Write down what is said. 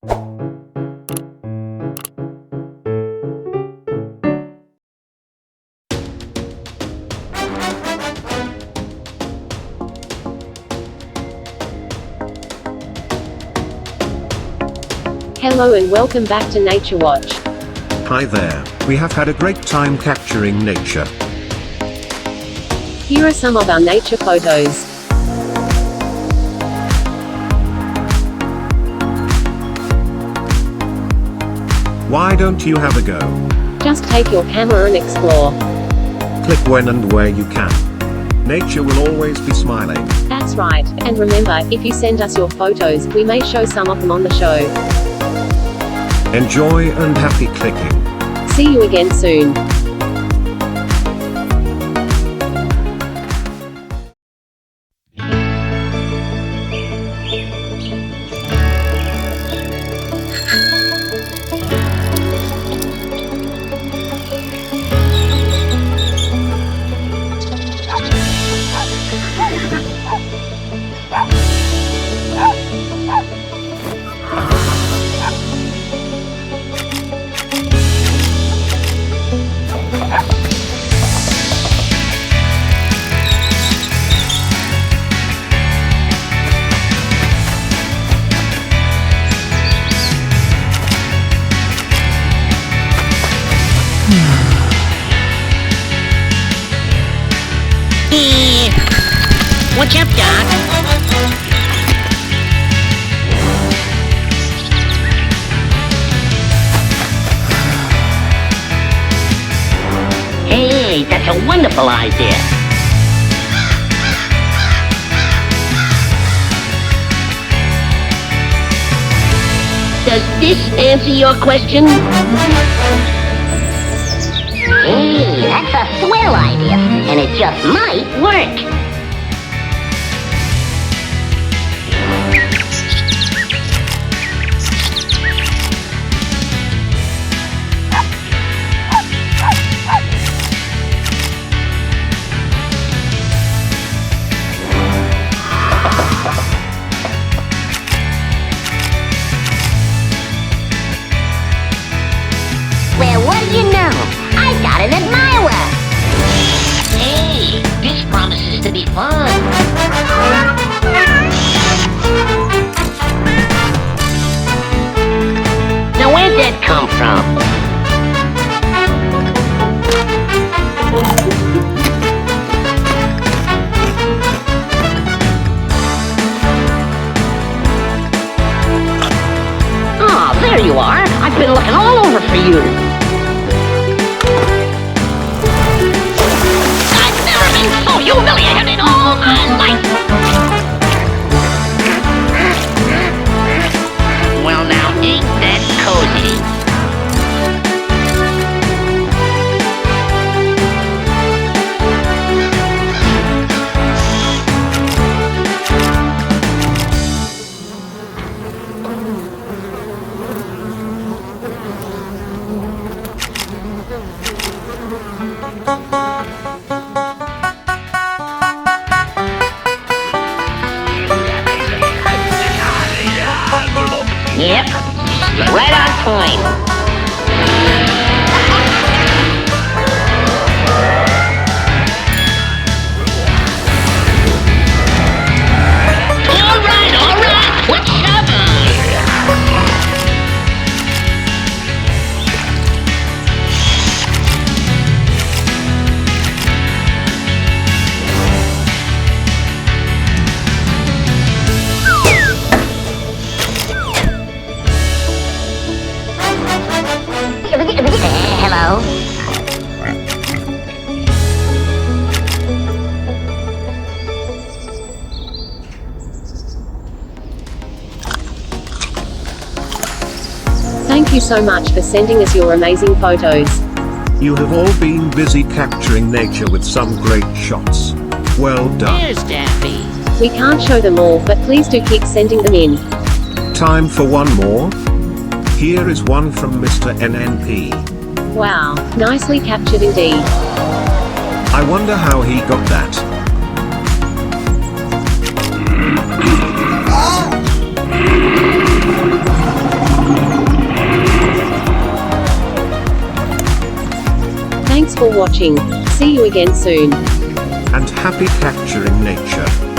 Hello and welcome back to Nature Watch. Hi there, we have had a great time capturing nature. Here are some of our nature photos. Why don't you have a go? Just take your camera and explore. Click when and where you can. Nature will always be smiling. That's right, and remember, if you send us your photos, we may show some of them on the show. Enjoy and happy clicking. See you again soon. What's up, Doc? Hey, that's a wonderful idea. Does this answer your question? Hey, that's a swell idea, and it just might work. Well, what do you know? I got an admirer! Hey, this promises to be fun. Now, where'd that come from? Oh, there you are. I've been looking all over for you. So humiliated in all my life! Well now, ain't that cozy? Yep, right on point. All right, what's up? Hello? Thank you so much for sending us your amazing photos. You have all been busy capturing nature with some great shots. Well done. There's Daffy. We can't show them all, but please do keep sending them in. Time for one more? Here is one from Mr. NNP. Wow, nicely captured indeed. I wonder how he got that. for watching. See you again soon. And happy capturing nature.